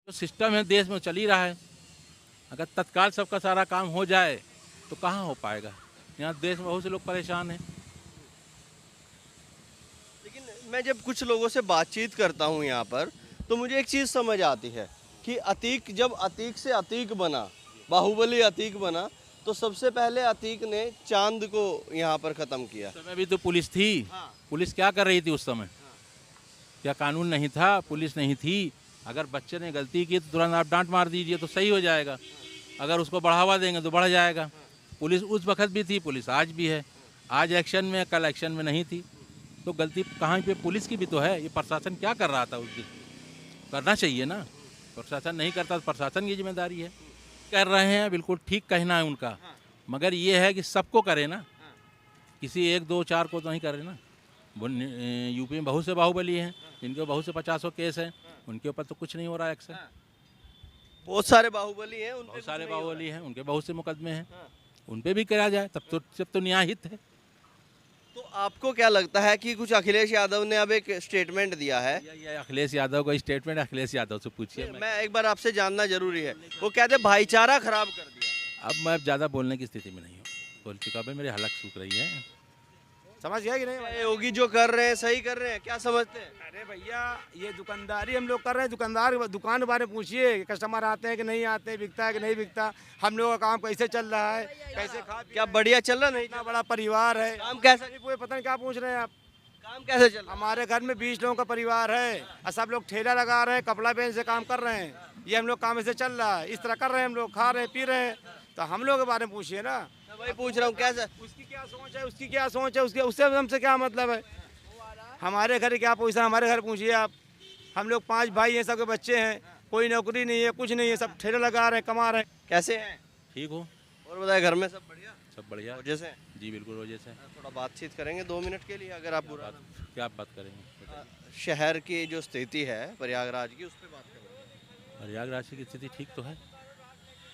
जो सिस्टम है देश में चल ही रहा है। अगर तत्काल सबका सारा काम हो जाए तो कहाँ हो पाएगा। यहाँ देश में बहुत से लोग परेशान हैं। लेकिन मैं जब कुछ लोगों से बातचीत करता हूँ यहाँ पर, तो मुझे एक चीज़ समझ आती है कि अतीक जब अतीक से अतीक बना, बाहुबली अतीक बना, तो सबसे पहले अतीक ने चांद को यहाँ पर ख़त्म किया। उस समय भी तो पुलिस थी। हाँ। पुलिस क्या कर रही थी उस समय? क्या कानून नहीं था? पुलिस नहीं थी? अगर बच्चे ने गलती की तो तुरंत आप डांट मार दीजिए तो सही हो जाएगा। अगर उसको बढ़ावा देंगे तो बढ़ जाएगा। पुलिस उस वक्त भी थी, पुलिस आज भी है। आज एक्शन में, कल एक्शन में नहीं थी। तो गलती कहाँ पे? पुलिस की भी तो है। ये प्रशासन क्या कर रहा था उस दिन? करना चाहिए ना। प्रशासन नहीं करता तो प्रशासन की जिम्मेदारी है। कर रहे हैं, बिल्कुल ठीक कहना है उनका, मगर ये है कि सबको करे ना, किसी एक दो चार को तो नहीं करे ना। यूपी में बहुत से बाहुबली हैं, जिनके बहुत से 50 केस हैं, उनके ऊपर तो कुछ नहीं हो रहा एक्शन। बहुत सारे बाहुबली हैं, उन पे बहुत कुछ सारे नहीं हो रहा बाहुबली हैं, उनके बहुत से मुकदमे हैं, उन पे भी करा जाए तब तो न्याय हित है। तो आपको क्या लगता है कि कुछ अखिलेश यादव ने अब एक स्टेटमेंट दिया है? ये अखिलेश यादव का स्टेटमेंट अखिलेश यादव से पूछिए। मैं एक बार आपसे जानना जरूरी है। वो कहते हैं भाईचारा खराब कर दिया। अब ज़्यादा बोलने की स्थिति में नहीं हूँ। बोल चुका भाई, मेरी हलक सूख रही है। समझ गया कि नहीं भाई? ये योगी जो कर रहे हैं सही कर रहे हैं, क्या समझते हैं? अरे भैया, ये दुकानदारी हम लोग कर रहे हैं। दुकानदार दुकान के बारे में पूछिए, कस्टमर आते हैं कि नहीं आते, बिकता है कि नहीं बिकता, हम लोग का काम कैसे चल रहा है, कैसे खा क्या बढ़िया चल रहा? नहीं इतना बड़ा परिवार है। काम कैसा? कोई पता नहीं क्या पूछ रहे हैं आप। काम कैसे चल रहा? हमारे घर में 20 लोगों का परिवार है और सब लोग ठेला लगा रहे हैं, कपड़ा बेच से काम कर रहे हैं। ये हम लोग काम ऐसे चल रहा है, इस तरह कर रहे हैं, हम लोग खा रहे हैं, पी रहे हैं। तो हम लोग के बारे में पूछिए ना। मैं वही पूछ रहा हूँ, कैसा? उसकी क्या सोच है, उसकी क्या सोच है, उसके उससे हमसे क्या मतलब है? हमारे घर क्या पोजीशन, हमारे घर पूछिए आप। हम लोग 5 भाई हैं, सबके बच्चे हैं, कोई नौकरी नहीं है, कुछ नहीं है, सब ठेले लगा रहे हैं, कमा रहे हैं। कैसे हैं? ठीक हो? और बताए घर में सब बढ़िया? सब बढ़िया। वजह से जी बिल्कुल वजह से। थोड़ा बातचीत करेंगे 2 मिनट के लिए, अगर आप बुरा क्या बात करेंगे? शहर की जो स्थिति है प्रयागराज की, उस पर बात करेंगे। प्रयागराज की स्थिति ठीक तो है।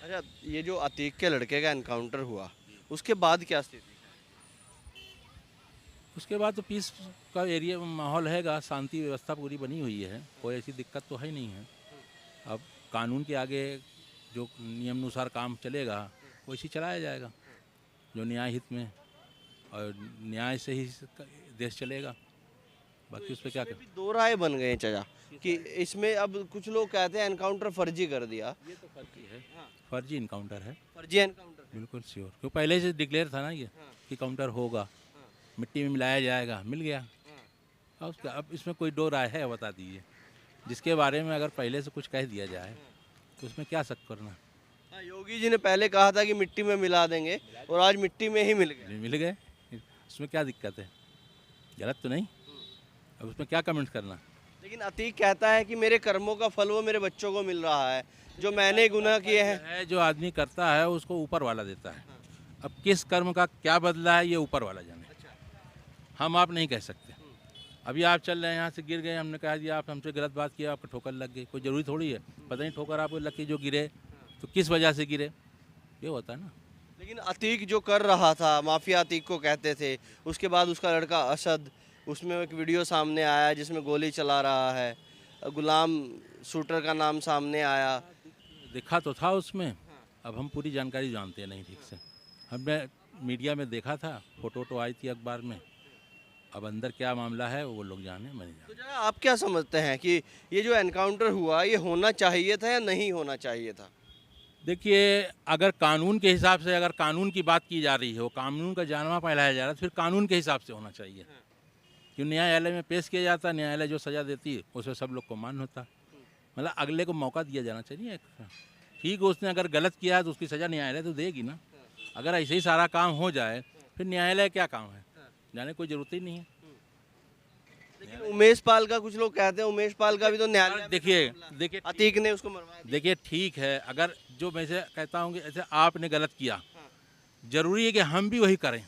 अच्छा, ये जो अतीक के लड़के का एनकाउंटर हुआ, उसके बाद क्या स्थिति? उसके बाद तो पीस का एरिया माहौल हैगा, शांति व्यवस्था पूरी बनी हुई है, कोई ऐसी दिक्कत तो है नहीं है। अब कानून के आगे जो नियम अनुसार काम चलेगा वैसे चलाया जाएगा, जो न्याय हित में, और न्याय से ही देश चलेगा। बाकी उस पर क्या कर। भी 2 राय बन गए हैं चाचा कि इसमें अब कुछ लोग कहते हैं एनकाउंटर फर्जी कर दिया। ये तो फर्जी है, फर्जी इनकाउंटर है, फर्जी एनकाउंटर। बिल्कुल श्योर। क्यों पहले से डिक्लेयर था ना ये कि काउंटर होगा, मिट्टी में मिलाया जाएगा, मिल गया। अब इसमें कोई दो राय है बता दीजिए, जिसके बारे में अगर पहले से कुछ कह दिया जाए तो उसमें क्या शक करना। हाँ, योगी जी ने पहले कहा था कि मिट्टी में मिला देंगे, और आज मिट्टी में ही मिल गए। मिल गए, उसमें क्या दिक्कत है? गलत तो नहीं। अब उसमें क्या कमेंट करना। लेकिन अतीक कहता है कि मेरे कर्मों का फल वो मेरे बच्चों को मिल रहा है, जो मैंने गुनाह किए हैं। जो आदमी करता है उसको ऊपर वाला देता है। अब किस कर्म का क्या बदला है ये ऊपर वाला जाने, हम आप नहीं कह सकते। अभी आप चल रहे हैं, यहाँ से गिर गए, हमने कहा जी आप हमसे गलत बात किया, आपको ठोकर लग गई, कोई ज़रूरी थोड़ी है। पता नहीं ठोकर आपको लग के जो गिरे तो किस वजह से गिरे, ये होता है ना। लेकिन अतीक जो कर रहा था, माफिया अतीक को कहते थे, उसके बाद उसका लड़का असद, उसमें एक वीडियो सामने आया जिसमें गोली चला रहा है, गुलाम शूटर का नाम सामने आया। देखा तो था उसमें, अब हम पूरी जानकारी जानते हैं नहीं ठीक से। हमने मीडिया में देखा था, फोटो तो आई थी अखबार में, अब अंदर क्या मामला है वो लोग जाने, मैं नहीं तो जानता। जरा आप क्या समझते हैं कि ये जो एनकाउंटर हुआ, ये होना चाहिए था या नहीं होना चाहिए था? देखिए, अगर कानून के हिसाब से, अगर कानून की बात की जा रही है, वो कानून का जानवा फैलाया जा रहा है, तो फिर कानून के हिसाब से होना चाहिए। जो न्यायालय में पेश किया जाता है, न्यायालय जो सज़ा देती है उसमें सब लोग को मान होता है। मतलब अगले को मौका दिया जाना चाहिए। ठीक है, उसने अगर गलत किया है तो उसकी सज़ा न्यायालय तो देगी ना। अगर ऐसे ही सारा काम हो जाए फिर न्यायालय क्या काम है, जाने कोई ज़रूरत ही नहीं है। लेकिन उमेश पाल का कुछ लोग कहते हैं, उमेश पाल का भी तो न्यायालय, देखिए अतीक ने उसको मरवा दिया। देखिए ठीक है, अगर जो मैं से कहता हूँ कि ऐसे आपने गलत किया, जरूरी है कि हम भी वही करें,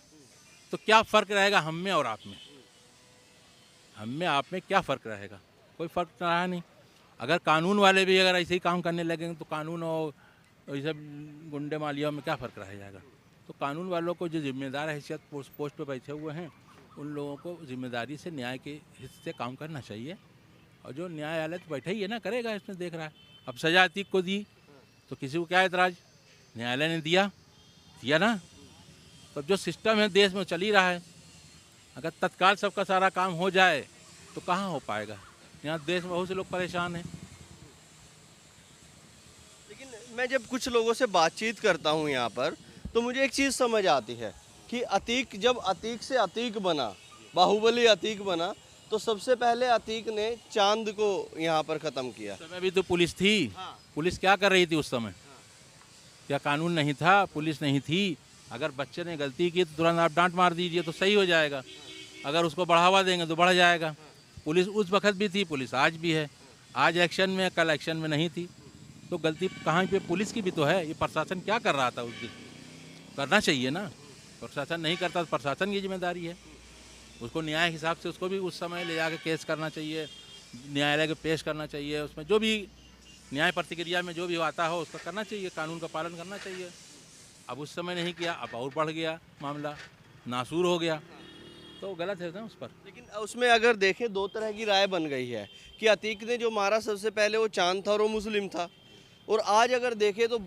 तो क्या फ़र्क रहेगा हम में और आप में? हम में आप में क्या फ़र्क रहेगा? कोई फ़र्क तो रहा नहीं। अगर कानून वाले भी अगर ऐसे ही काम करने लगेंगे तो कानून और ये सब गुंडे मालियों में क्या फ़र्क रह जाएगा? तो कानून वालों को जो जिम्मेदार हैसियत पोस्ट पे बैठे हुए हैं, उन लोगों को जिम्मेदारी से न्याय के हिस्से से काम करना चाहिए। और जो न्यायालय तो बैठा ही है ना, करेगा, इसमें देख रहा है। अब सजा अतीक को दी तो किसी को क्या एतराज़, न्यायालय ने दिया ना। तो जो सिस्टम है देश में चल ही रहा है, अगर तत्काल सबका सारा काम हो जाए तो कहाँ हो पाएगा। यहाँ देश में बहुत से लोग परेशान हैं। लेकिन मैं जब कुछ लोगों से बातचीत करता हूँ यहाँ पर, तो मुझे एक चीज़ समझ आती है कि अतीक जब अतीक से अतीक बना, बाहुबली अतीक बना, तो सबसे पहले अतीक ने चांद को यहाँ पर ख़त्म किया। उस समय भी तो पुलिस थी। पुलिस क्या कर रही थी उस समय? क्या कानून नहीं था? पुलिस नहीं थी? अगर बच्चे ने गलती की तो तुरंत आप डांट मार दीजिए तो सही हो जाएगा। अगर उसको बढ़ावा देंगे तो बढ़ जाएगा। पुलिस उस वक्त भी थी, पुलिस आज भी है। आज एक्शन में, कल एक्शन में नहीं थी, तो गलती कहाँ पे पुलिस की भी तो है। ये प्रशासन क्या कर रहा था उस दिन? करना चाहिए ना। प्रशासन नहीं करता तो प्रशासन की जिम्मेदारी है। उसको न्याय हिसाब से उसको भी उस समय ले जाकर केस करना चाहिए, न्यायालय को पेश करना चाहिए। उसमें जो भी न्याय प्रतिक्रिया में जो भी आता हो उसका करना चाहिए, कानून का पालन करना चाहिए। अब उस समय नहीं किया, अब और बढ़ गया मामला, नासूर हो गया, तो गलत है ना उस पर। लेकिन उसमें अगर देखें, दो तरह की राय बन गई है कि अतीक ने जो मारा सबसे पहले वो चांद था और वो मुस्लिम था। और आज अगर देखें तो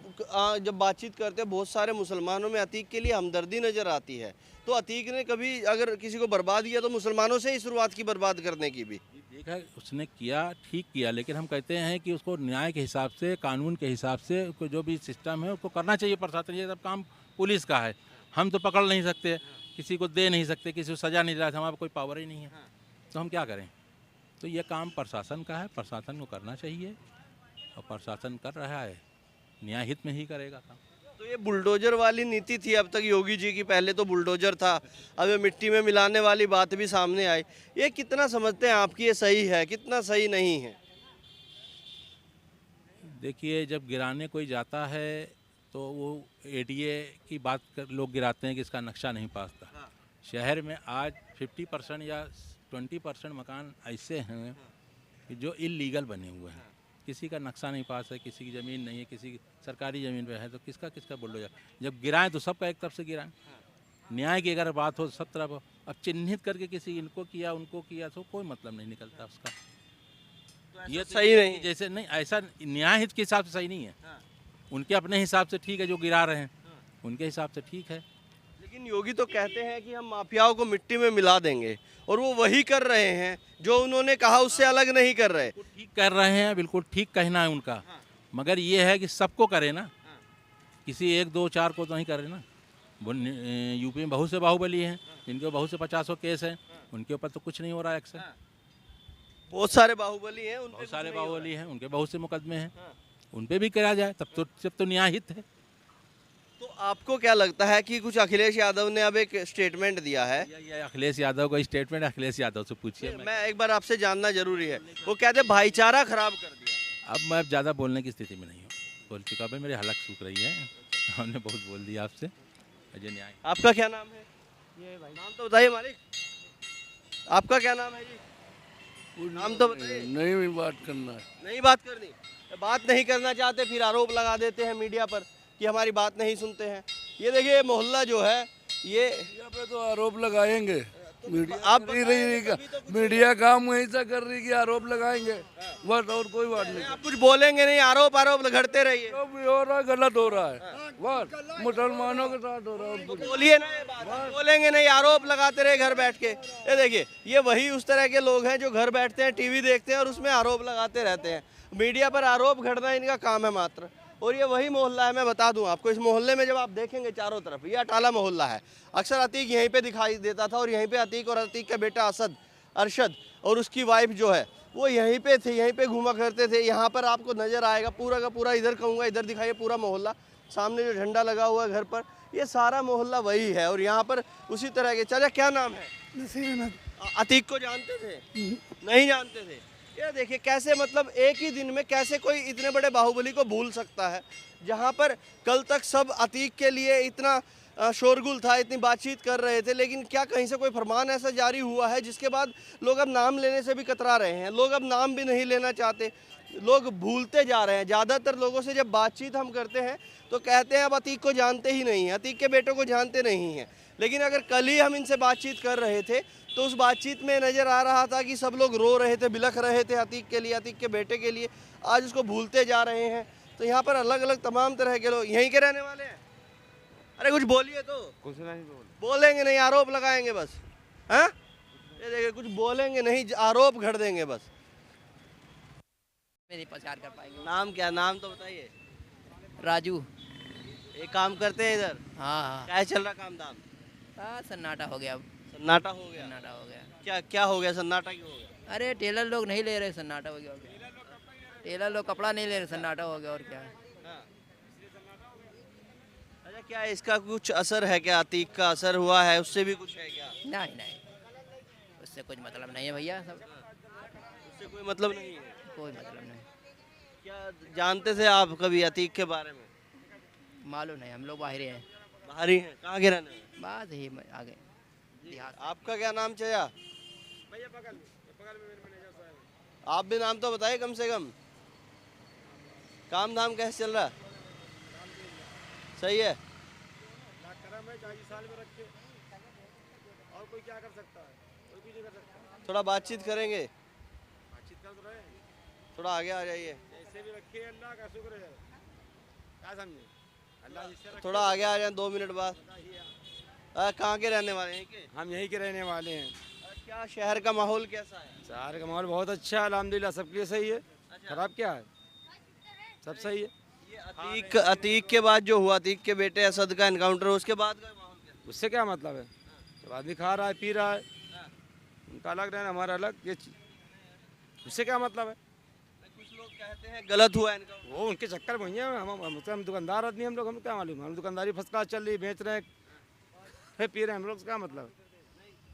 जब बातचीत करते हैं बहुत सारे मुसलमानों में अतीक के लिए हमदर्दी नज़र आती है। तो अतीक ने कभी अगर किसी को बर्बाद किया तो मुसलमानों से ही शुरुआत की बर्बाद करने की भी। देखा उसने किया, ठीक किया, लेकिन हम कहते हैं कि उसको न्याय के हिसाब से, कानून के हिसाब से उसको जो भी सिस्टम है उसको करना चाहिए प्रशासन। ये सब काम पुलिस का है। हम तो पकड़ नहीं सकते, किसी को दे नहीं सकते, किसी को सज़ा नहीं दिला, हमारा कोई पावर ही नहीं है, तो हम क्या करें। तो ये काम प्रशासन का है, प्रशासन को करना चाहिए और प्रशासन कर रहा है, न्याय हित में ही करेगा काम। तो ये बुलडोजर वाली नीति थी अब तक योगी जी की, पहले तो बुलडोजर था, अब ये मिट्टी में मिलाने वाली बात भी सामने आई। ये कितना समझते हैं आपकी ये सही है, कितना सही नहीं है? देखिए, जब गिराने कोई जाता है तो वो एडीए की बात कर लोग गिराते हैं कि इसका नक्शा नहीं पास था। शहर में आज 50% या 20% मकान ऐसे हैं कि जो इल्लीगल बने हुए हैं। किसी का नक्शा नहीं पास है, किसी की ज़मीन नहीं है, किसी की सरकारी ज़मीन पे है, तो किसका बुलडोजर। जब गिराएं तो सबका एक तरफ से गिराएं। न्याय की अगर बात हो तो सब तरफ हो। अब चिन्हित करके किसी इनको किया उनको किया तो कोई मतलब नहीं निकलता उसका। ये सही नहीं। जैसे नहीं, ऐसा न्याय हित के हिसाब से सही नहीं है। उनके अपने हिसाब से ठीक है, जो गिरा रहे हैं उनके हिसाब से ठीक है। लेकिन योगी तो कहते हैं कि हम माफियाओं को मिट्टी में मिला देंगे, और वो वही कर रहे हैं जो उन्होंने कहा, उससे अलग नहीं कर रहे। ठीक कर रहे हैं, बिल्कुल ठीक कहना है उनका, मगर ये है कि सबको करे ना, किसी 1 2 4 को तो नहीं करे ना। यूपी में बहुत से बाहुबली हैं, जिनके बहुत से 50 केस हैं, उनके ऊपर तो कुछ नहीं हो रहा है एक्शन। बहुत सारे बाहुबली हैं, उन पे बहुत सारे बाहुबली हैं, उनके बहुत से मुकदमे हैं, उन पे भी करा जाए, तब तो न्याय हित है। तो आपको क्या लगता है कि कुछ अखिलेश यादव ने अब एक स्टेटमेंट दिया है? ये अखिलेश यादव का स्टेटमेंट अखिलेश यादव से पूछिए। मैं एक बार आपसे जानना जरूरी है। वो कहते भाईचारा खराब कर दिया। अब मैं ज़्यादा बोलने की स्थिति में नहीं हूँ, बोल चुका भाई, मेरी हलक सूख रही है, हमने बहुत बोल दिया आपसे। अजय न्याय। आपका क्या नाम है? ये भाई नाम तो बताइए मालिक। आपका क्या नाम है जी? नाम तो बताइए। नहीं बात करना है। नहीं बात करनी, बात नहीं करना चाहते, फिर आरोप लगा देते हैं मीडिया पर कि हमारी बात नहीं सुनते हैं। ये देखिए मोहल्ला जो है, ये मीडिया पे तो आरोप लगाएंगे। मीडिया आप कर ही रही का, मीडिया काम ऐसा कर रही कि आरोप लगाएंगे, बस और कोई बात नहीं। आप कुछ बोलेंगे नहीं, आरोप घड़ते रहिए। जो भी हो रहा है गलत हो रहा है, बस मुसलमानों के साथ हो रहा है और कुछ। बोलिए ना, ये बात आप बोलेंगे नहीं, आरोप लगाते रहे घर बैठ के। ये देखिए, ये वही उस तरह के लोग हैं जो घर बैठते हैं, टीवी देखते हैं और उसमें आरोप लगाते रहते हैं। मीडिया पर आरोप घड़ना इनका काम है मात्र। और ये वही मोहल्ला है, मैं बता दूं आपको, इस मोहल्ले में जब आप देखेंगे चारों तरफ, ये अटाला मोहल्ला है। अक्सर अतीक यहीं पे दिखाई देता था, और यहीं पे अतीक और अतीक का बेटा अरशद और उसकी वाइफ जो है वो यहीं पे थे, यहीं पे घूमा करते थे। यहाँ पर आपको नज़र आएगा पूरा का पूरा, इधर कहूँगा इधर दिखाइए, पूरा मोहल्ला, सामने जो झंडा लगा हुआ है घर पर, ये सारा मोहल्ला वही है। और यहाँ पर उसी तरह के। चाचा क्या नाम है? अतीक को जानते थे? नहीं जानते थे। ये देखिए कैसे, मतलब एक ही दिन में कैसे कोई इतने बड़े बाहुबली को भूल सकता है। जहाँ पर कल तक सब अतीक के लिए इतना शोरगुल था, इतनी बातचीत कर रहे थे, लेकिन क्या कहीं से कोई फरमान ऐसा जारी हुआ है जिसके बाद लोग अब नाम लेने से भी कतरा रहे हैं? लोग अब नाम भी नहीं लेना चाहते, लोग भूलते जा रहे हैं। ज़्यादातर लोगों से जब बातचीत हम करते हैं तो कहते हैं अब अतीक को जानते ही नहीं हैं, अतीक के बेटों को जानते नहीं हैं। लेकिन अगर कल ही हम इनसे बातचीत कर रहे थे तो उस बातचीत में नज़र आ रहा था कि सब लोग रो रहे थे, बिलख रहे थे अतीक के लिए, अतीक के बेटे के लिए। आज उसको भूलते जा रहे हैं। तो यहाँ पर अलग अलग तमाम तरह के लोग यहीं के रहने वाले हैं। अरे कुछ बोलिए तो। कुछ नहीं बोलेंगे नहीं, आरोप लगाएंगे बस। हैं? ये देखिए, कुछ बोलेंगे नहीं, आरोप घड़ देंगे बस। नहीं प्रचार कर पाएंगे। नाम क्या, नाम तो बताइए। राजू। ये काम करते हैं इधर? हाँ हाँ क्या चल रहा काम धाम? हाँ, सन्नाटा हो गया अब। सन्नाटा हो गया? सन्नाटा हो गया। क्या क्या हो गया? सन्नाटा क्यों हो गया? अरे टेलर लोग नहीं ले रहे, सन्नाटा हो गया। टेलर लोग कपड़ा नहीं ले रहे, सन्नाटा हो गया। और क्या है? हाँ। अच्छा, क्या इसका कुछ असर है? क्या अतीक का असर हुआ है? उससे भी कुछ है क्या? नहीं नहीं, उससे कुछ मतलब नहीं है भैया। सब उससे कोई मतलब नहीं है? कोई मतलब नहीं। क्या जानते थे आप कभी अतीक के बारे में? मालूम नहीं, हम लोग बाहर हैं। बाहरी हैं? कहाँ के रहने वाले? बात ही आगे देहात। आपका क्या नाम चया? आप भी नाम तो बताइए कम से कम। काम धाम कैसे चल रहा? सही है। और कोई क्या कर सकता है? कोई कुछ नहीं कर सकता। थोड़ा बातचीत करेंगे, बातचीत कर तो रहे हैं। थोड़ा आगे आ जाइए। ऐसे भी रखे अल्लाह का शुक्र है। क्या समझे? अल्लाह जिससे रखे। थोड़ा आगे आ जाए, 2 मिनट बाद। कहाँ के रहने वाले हैं के? हम यहीं के रहने वाले हैं। क्या शहर का माहौल कैसा है? शहर का माहौल बहुत अच्छा है, अल्हम्दुलिल्लाह, सबके लिए सही है। खराब क्या है? सब सही है। ये अतीक के बाद जो हुआ, अतीक के बेटे असद का एनकाउंटर, उसके बाद का माहौल कैसा? उससे क्या मतलब है? जब आदमी खा रहा है, पी रहा है, उनका अलग रहना, हमारा अलग। ये उससे क्या मतलब है? कुछ लोग कहते हैं गलत हुआ एनकाउंटर। वो उनके चक्कर में हैं। हम दुकानदार आदमी, हम लोग, हम क्या मालूम? हम दुकानदारी फर्स्ट क्लास चल रही, बेच रहे हैं, फिर पी रहे हैं हम लोग। क्या मतलब है?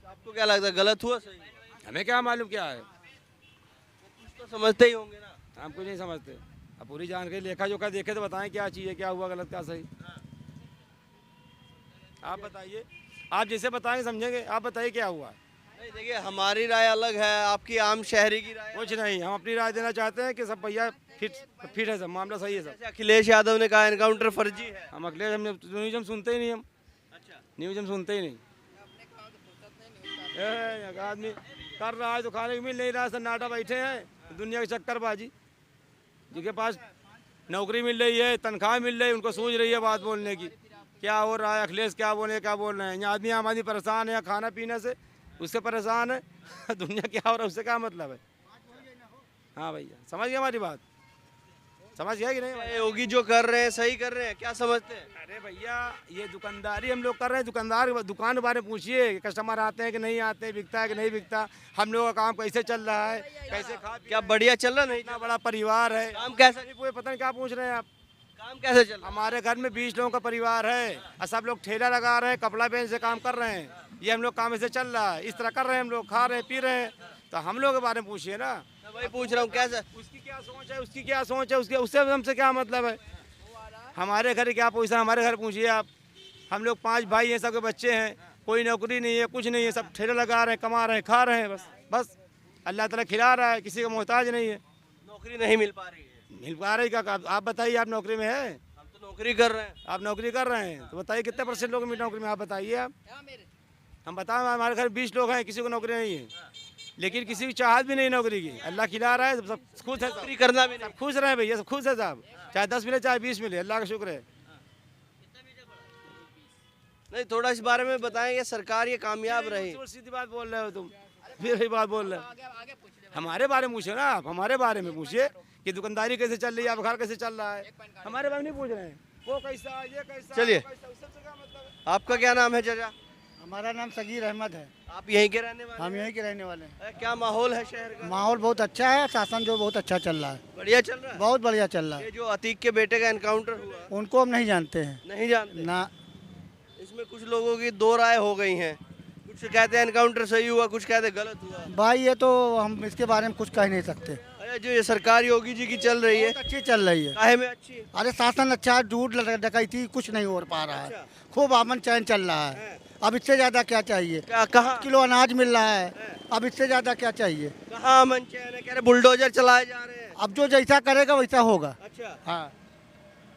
आपको क्या लगता है, गलत हुआ सही हुआ? हमें क्या मालूम क्या है? कुछ तो समझते ही होंगे ना। हम कुछ नहीं समझते। अब पूरी जानकारी लेखा जोखा देखे तो बताएं क्या चीज़ है, क्या हुआ, गलत क्या सही। आप बताइए, आप जैसे बताएंगे समझेंगे। आप बताइए क्या हुआ। नहीं देखिए, हमारी राय अलग है, आपकी आम शहरी की राय। कुछ नहीं, हम अपनी राय देना चाहते हैं कि सब भैया फिट है, सब मामला सही है सब। जैसे अखिलेश यादव ने कहा एनकाउंटर फर्जी है। हम अगले हमने न्यूज़ हम सुनते ही नहीं। हम अच्छा, न्यूज़ हम सुनते ही नहीं। आदमी कर रहा है तो खाने को मिल नहीं रहा, सन्नाटा बैठे हैं दुनिया की चक्करबाजी। जिनके पास नौकरी मिल रही है, तनख्वाह मिल रही है, उनको सूझ रही है बात बोलने की। क्या हो रहा है, अखिलेश क्या बोल रहे हैं। यहाँ आदमी आम आदमी परेशान है, खाना पीने से उससे परेशान है। दुनिया क्या हो रहा है उससे क्या मतलब है? हाँ भैया, समझ गए हमारी बात? समझ गया कि नहीं? ये योगी जो कर रहे हैं सही कर रहे हैं, क्या समझते हैं? अरे भैया, ये दुकानदारी हम लोग कर रहे हैं। दुकानदार दुकान के बारे में पूछिए, कस्टमर आते हैं कि नहीं आते, बिकता है कि नहीं बिकता, हम लोगों का काम कैसे चल रहा है, कैसे खा क्या बढ़िया चल रहा? नहीं इतना बड़ा परिवार है। काम कैसा? कोई पता नहीं क्या पूछ रहे हैं आप। काम कैसे चल रहा? हमारे घर में 20 लोगों का परिवार है और सब लोग ठेला लगा रहे हैं, कपड़ा बेच से काम कर रहे हैं। ये हम लोग काम ऐसे चल रहा है, इस तरह कर रहे हैं हम लोग, खा रहे हैं, पी रहे हैं। तो हम लोग के बारे में पूछिए ना। मैं वही पूछ रहा हूँ, कैसा? उसकी क्या सोच है, उसकी क्या सोच है, उसके उससे हमसे क्या मतलब है? हमारे घर क्या पैसा, हमारे घर पूछिए आप। हम लोग 5 भाई हैं, सबके बच्चे हैं, कोई नौकरी नहीं है, कुछ नहीं है, सब ठेला लगा रहे हैं, कमा रहे हैं, खा रहे हैं। बस अल्लाह ताला खिला रहा है, किसी का मोहताज नहीं है। नौकरी नहीं मिल पा रही है। मिल पा रही का? आप बताइए, आप नौकरी में है? हम तो नौकरी कर रहे हैं। आप नौकरी कर रहे हैं तो बताइए कितने % लोग नौकरी में? आप बताइए। आप हम बताएं, हमारे घर 20 लोग हैं, किसी को नौकरी नहीं है, लेकिन किसी की चाहत भी नहीं नौकरी की। अल्लाह खिला रहा है, सब खुश है, नौकरी करना भी नहीं। सब खुश रहे भैया, सब खुश है साहब। चाहे 10 मिले चाहे 20 मिले, अल्लाह का शुक्र है। नहीं, थोड़ा इस बारे में बताएंगे। सरकार ये कामयाब रही। सीधी बात बोल रहे हो तुम, फिर यही बात बोल रहे हो। हमारे बारे में पूछिए ना आप, हमारे बारे में पूछिए कि दुकानदारी कैसे चल रही है, आप घर कैसे चल रहा है। हमारे बारे में नहीं पूछ रहे हैं, वो कैसा, ये कैसा। चलिए। वो कैसा, उससे क्या मतलब है? आपका क्या नाम है चाचा? हमारा नाम सगीर अहमद है। आप यहीं के रहने वाले? हम यहीं के रहने वाले हैं। क्या माहौल है शहर का? माहौल बहुत अच्छा है, शासन जो बहुत अच्छा चल रहा है, बढ़िया चल रहा है। बहुत बढ़िया चल रहा है। ये जो अतीक के बेटे का एनकाउंटर हुआ, उनको हम नहीं जानते हैं नहीं जानते ना। इसमें कुछ लोगों की 2 राय हो गई हैं। कुछ कहते हैं एनकाउंटर सही हुआ, कुछ कहते हैं गलत हुआ। भाई ये तो हम इसके बारे में कुछ कह नहीं सकते। अरे जो ये सरकार योगी जी की चल रही है, बहुत अच्छी चल रही है। काहे में अच्छी? अरे शासन अच्छा है, झूठ डकैती कुछ नहीं हो पा रहा है, खूब अमन चैन चल रहा है। अब इससे ज्यादा क्या चाहिए? क्या कहाँ? किलो अनाज मिल रहा है, अब इससे ज्यादा क्या चाहिए? कहाँ अमन चैन है? कह रहे बुलडोजर चलाए जा रहे हैं। अब जो जैसा करेगा वैसा होगा। अच्छा, हाँ,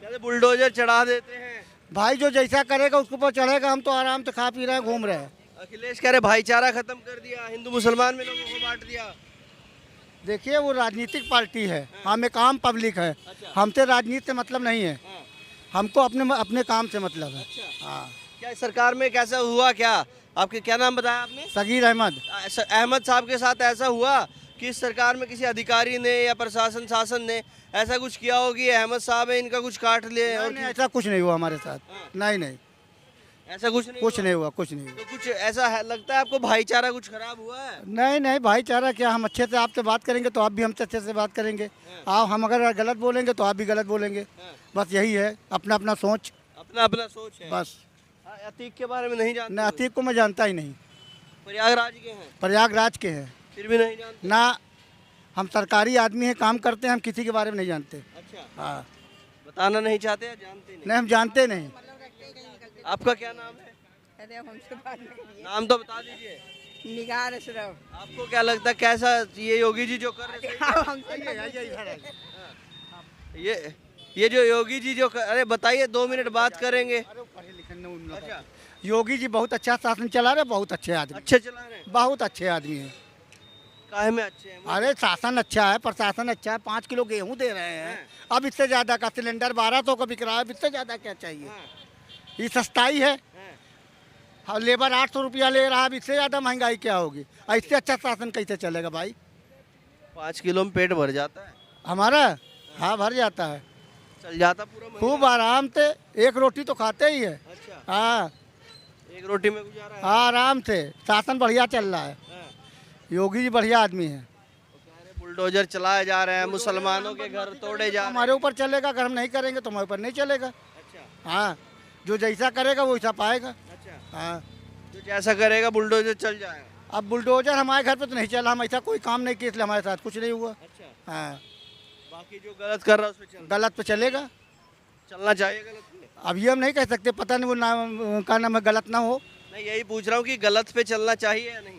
कहते बुलडोजर चढ़ा देते हैं। भाई जो जैसा करेगा उसके ऊपर चढ़ेगा। हम तो आराम से खा पी रहे हैं, घूम रहे हैं। अखिलेश कह रहे भाईचारा खत्म कर दिया, हिंदू मुसलमान में लोगों को बांट दिया। देखिए वो राजनीतिक पार्टी है, हम एक आम पब्लिक है। हमसे राजनीति से मतलब नहीं है, हमको अपने अपने काम से मतलब है। हाँ। क्या इस सरकार में कैसा हुआ? क्या आपके क्या नाम बताया आपने? सगीर अहमद। अहमद साहब के साथ ऐसा हुआ कि इस सरकार में किसी अधिकारी ने या प्रशासन शासन ने ऐसा कुछ किया हो कि अहमद साहब है इनका कुछ काट लिए? और नहीं, ऐसा कुछ नहीं हुआ हमारे साथ। नहीं नहीं, ऐसा कुछ नहीं कुछ हुआ? नहीं हुआ, कुछ नहीं हुआ। तो कुछ ऐसा है, लगता है आपको भाईचारा कुछ खराब हुआ है? नहीं नहीं, भाईचारा क्या, हम अच्छे से आपसे बात करेंगे तो आप भी हमसे अच्छे से बात करेंगे। आप हम अगर गलत बोलेंगे तो आप भी गलत बोलेंगे। बस यही है, अपना अपना सोच। अपना अपना सोच है। बस। अतीक के बारे में नहीं जानते? न अतीक को मैं जानता ही नहीं। प्रयागराज के हैं? प्रयागराज के हैं। फिर भी नहीं जानते? ना, हम सरकारी आदमी हैं, काम करते हैं, हम किसी के बारे में नहीं जानते। अच्छा, हाँ। बताना नहीं चाहते या जानते नहीं? नहीं, हम जानते नहीं। आपका क्या नाम है? नाम तो बता दीजिए। निगार अशरफ। आपको क्या लगता है कैसा ये योगी जी जो कर रहे हैं? ये जो योगी जी जो अरे बताइए, 2 मिनट बात करेंगे। अच्छा, योगी जी बहुत अच्छा शासन चला रहे, बहुत अच्छे आदमी, अच्छे चला रहे हैं? बहुत अच्छे आदमी हैं। काहे में अच्छे हैं? अरे शासन अच्छा है, प्रशासन अच्छा है। 5 किलो गेहूं दे रहे हैं, अब इससे ज्यादा का सिलेंडर 1200 का बिक रहा है, अब इससे ज्यादा क्या चाहिए? ये सस्ताई है। हाँ, लेबर 800 रुपया ले रहा है, अब इससे ज्यादा महंगाई क्या होगी? और इससे अच्छा शासन कैसे चलेगा भाई? 5 किलो में पेट भर जाता है? हमारा हाँ भर जाता है, चल जाता पूरा महीना? खूब आराम से। एक रोटी तो खाते ही है। अच्छा, हाँ, एक रोटी में गुजारा है? आराम से। शासन बढ़िया चल रहा है, योगी जी बढ़िया आदमी है। बुलडोजर चलाए जा रहे हैं, मुसलमानों के घर तोड़े जा रहे हैं। हमारे ऊपर चलेगा, अगर हम नहीं करेंगे तो हमारे ऊपर नहीं चलेगा। अच्छा, हाँ, जो जैसा करेगा वो वैसा पाएगा। अच्छा, हाँ। जो जैसा करेगा बुलडोजर चल जाएगा। अब बुलडोजर हमारे घर पे तो नहीं चला, हम ऐसा कोई काम नहीं किया, इसलिए हमारे साथ कुछ नहीं हुआ। अच्छा, हाँ, बाकी जो गलत कर रहा है उस पे गलत पे चलेगा। चलना चाहिए गलत पे? अब ये हम नहीं कह सकते, पता नहीं वो नाम का नाम है, गलत ना हो। नहीं, यही पूछ रहा हूँ कि गलत पे चलना चाहिए या नहीं?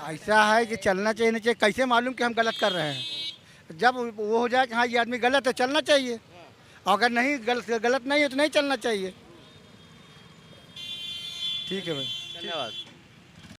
ऐसा है कि चलना चाहिए नहीं चाहिए, कैसे मालूम कि हम गलत कर रहे हैं? जब वो हो जाए कि हाँ ये आदमी गलत है, चलना चाहिए। अगर नहीं गलत नहीं है तो नहीं चलना चाहिए। ठीक है भाई, धन्यवाद।